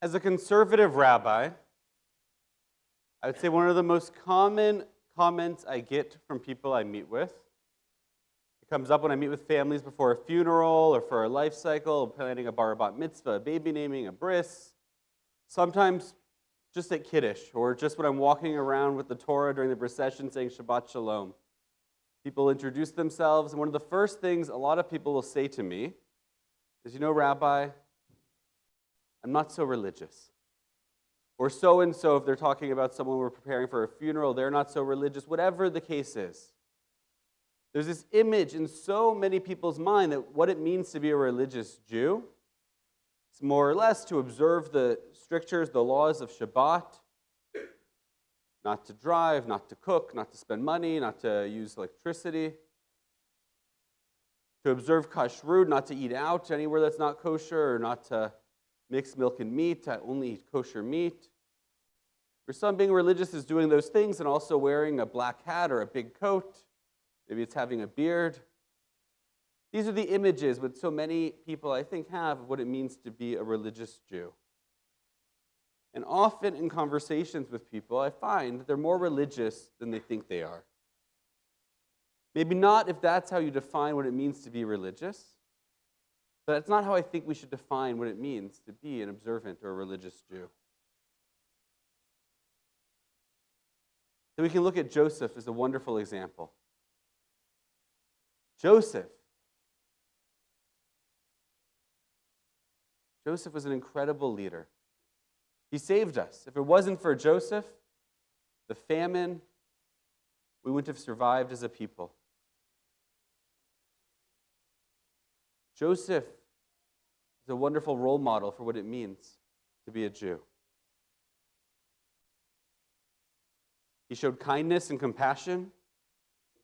As a conservative rabbi, I would say one of the most common comments I get from people I meet with, it comes up when I meet with families before a funeral or for a life cycle, planning a bar bat mitzvah, a baby naming, a bris, sometimes just at Kiddush, or just when I'm walking around with the Torah during the procession saying Shabbat Shalom. People introduce themselves, and one of the first things a lot of people will say to me is, Rabbi, I'm not so religious. Or so-and-so, if they're talking about someone we're preparing for a funeral, they're not so religious, whatever the case is. There's this image in so many people's mind that what it means to be a religious Jew is more or less to observe the strictures, the laws of Shabbat, not to drive, not to cook, not to spend money, not to use electricity, to observe kashrut, not to eat out anywhere that's not kosher, or not to mix milk and meat, to only eat kosher meat. For some, being religious is doing those things and also wearing a black hat or a big coat. Maybe it's having a beard. These are the images that so many people, I think, have of what it means to be a religious Jew. And often in conversations with people, I find that they're more religious than they think they are. Maybe not if that's how you define what it means to be religious, but that's not how I think we should define what it means to be an observant or a religious Jew. So we can look at Joseph as a wonderful example. Joseph was an incredible leader. He saved us. If it wasn't for Joseph, the famine, we wouldn't have survived as a people. Joseph is a wonderful role model for what it means to be a Jew. He showed kindness and compassion.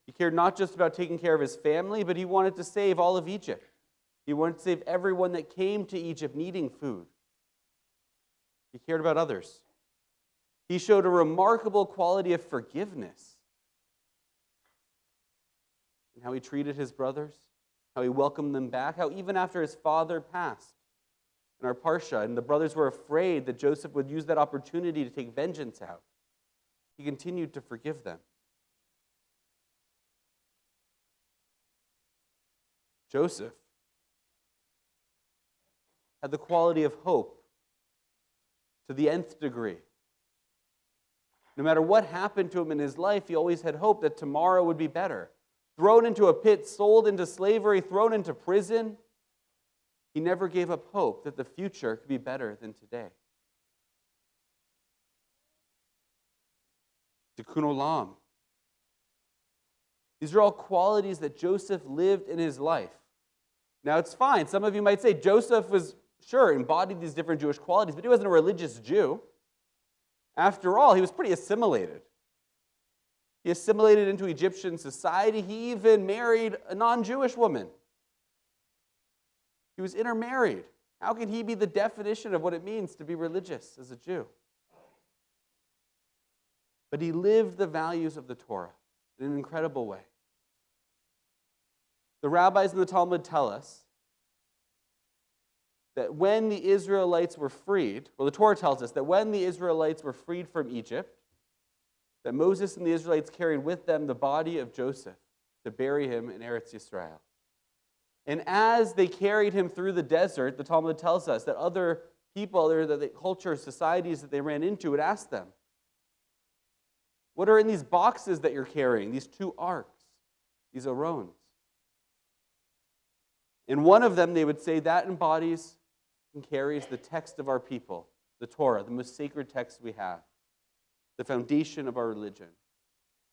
He cared not just about taking care of his family, but he wanted to save all of Egypt. He wanted to save everyone that came to Egypt needing food. He cared about others. He showed a remarkable quality of forgiveness in how he treated his brothers, how he welcomed them back, how even after his father passed in our Parshat, and the brothers were afraid that Joseph would use that opportunity to take vengeance out, he continued to forgive them. Joseph had the quality of hope to the nth degree. No matter what happened to him in his life, he always had hope that tomorrow would be better. Thrown into a pit, sold into slavery, thrown into prison, he never gave up hope that the future could be better than today. Tikkun olam. These are all qualities that Joseph lived in his life. Now, it's fine. Some of you might say Joseph was, sure, embodied these different Jewish qualities, but he wasn't a religious Jew. After all, he was pretty assimilated. He assimilated into Egyptian society. He even married a non-Jewish woman. He was intermarried. How can he be the definition of what it means to be religious as a Jew? But he lived the values of the Torah in an incredible way. The rabbis in the Talmud tell us that when the Israelites were freed, well, the Torah tells us that when the Israelites were freed from Egypt, that Moses and the Israelites carried with them the body of Joseph to bury him in Eretz Yisrael. And as they carried him through the desert, the Talmud tells us that other people, the cultures, societies that they ran into would ask them, what are in these boxes that you're carrying, these two arks, these arons? In one of them, they would say that embodies and carries the text of our people, the Torah, the most sacred text we have, the foundation of our religion.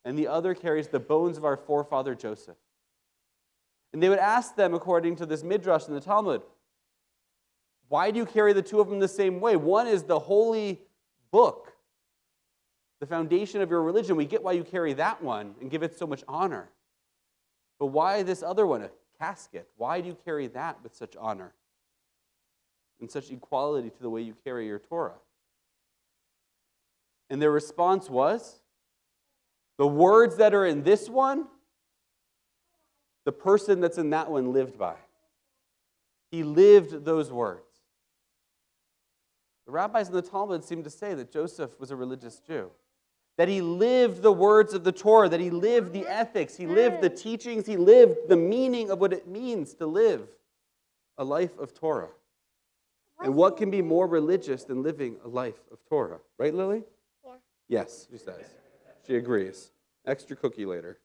And the other carries the bones of our forefather Joseph. And they would ask them, according to this midrash in the Talmud, why do you carry the two of them the same way? One is the holy book, the foundation of your religion. We get why you carry that one and give it so much honor. But why this other one, a casket? Why do you carry that with such honor and such equality to the way you carry your Torah? And their response was, the words that are in this one, the person that's in that one lived by. He lived those words. The rabbis in the Talmud seem to say that Joseph was a religious Jew, that he lived the words of the Torah, that he lived the ethics, he lived the teachings, he lived the meaning of what it means to live a life of Torah. And what can be more religious than living a life of Torah? Right, Lily? Yeah. Yes, she says. She agrees. Extra cookie later.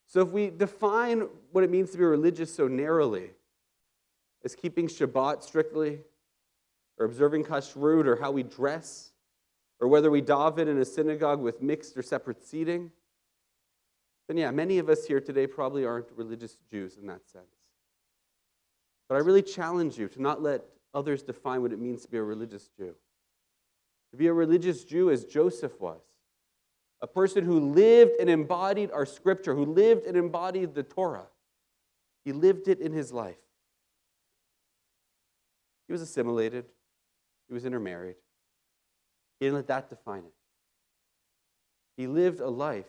So if we define what it means to be religious so narrowly, as keeping Shabbat strictly, or observing kashrut, or how we dress, or whether we daven in a synagogue with mixed or separate seating, then yeah, many of us here today probably aren't religious Jews in that sense. But I really challenge you to not let others define what it means to be a religious Jew. To be a religious Jew as Joseph was, a person who lived and embodied our scripture, who lived and embodied the Torah. He lived it in his life. He was assimilated. He was intermarried. He didn't let that define it. He lived a life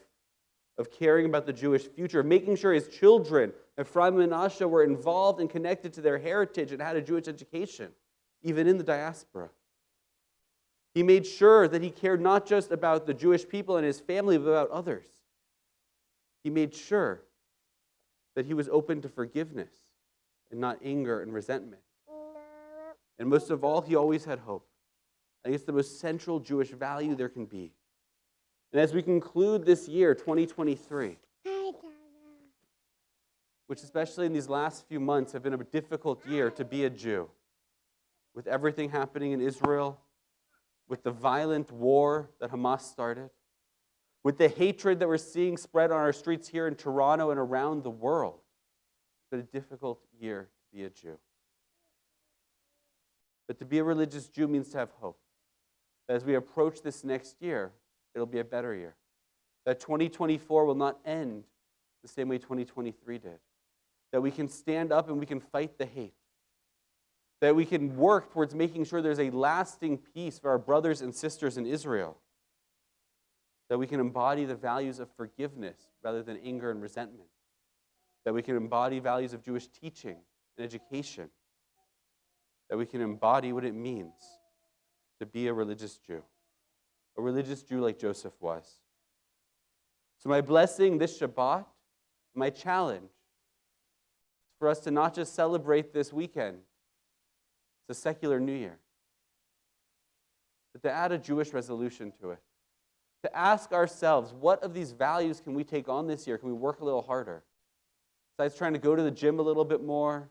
of caring about the Jewish future, of making sure his children, Ephraim and Manasseh, were involved and connected to their heritage and had a Jewish education, even in the diaspora. He made sure that he cared not just about the Jewish people and his family, but about others. He made sure that he was open to forgiveness and not anger and resentment. And most of all, he always had hope. I think it's the most central Jewish value there can be. And as we conclude this year, 2023, which especially in these last few months have been a difficult year to be a Jew, with everything happening in Israel, with the violent war that Hamas started, with the hatred that we're seeing spread on our streets here in Toronto and around the world, it's been a difficult year to be a Jew. But to be a religious Jew means to have hope. As we approach this next year, it'll be a better year. That 2024 will not end the same way 2023 did. That we can stand up and we can fight the hate. That we can work towards making sure there's a lasting peace for our brothers and sisters in Israel. That we can embody the values of forgiveness rather than anger and resentment. That we can embody values of Jewish teaching and education. That we can embody what it means to be a religious Jew like Joseph was. So my blessing this Shabbat, my challenge, is for us to not just celebrate this weekend, it's a secular New Year, but to add a Jewish resolution to it. To ask ourselves, what of these values can we take on this year? Can we work a little harder? Besides trying to go to the gym a little bit more,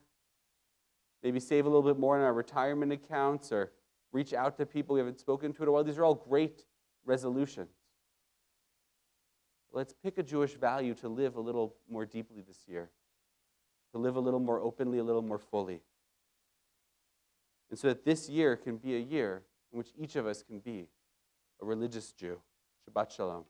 maybe save a little bit more in our retirement accounts, or reach out to people we haven't spoken to in a while. These are all great resolutions. Let's pick a Jewish value to live a little more deeply this year, to live a little more openly, a little more fully. And so that this year can be a year in which each of us can be a religious Jew. Shabbat Shalom.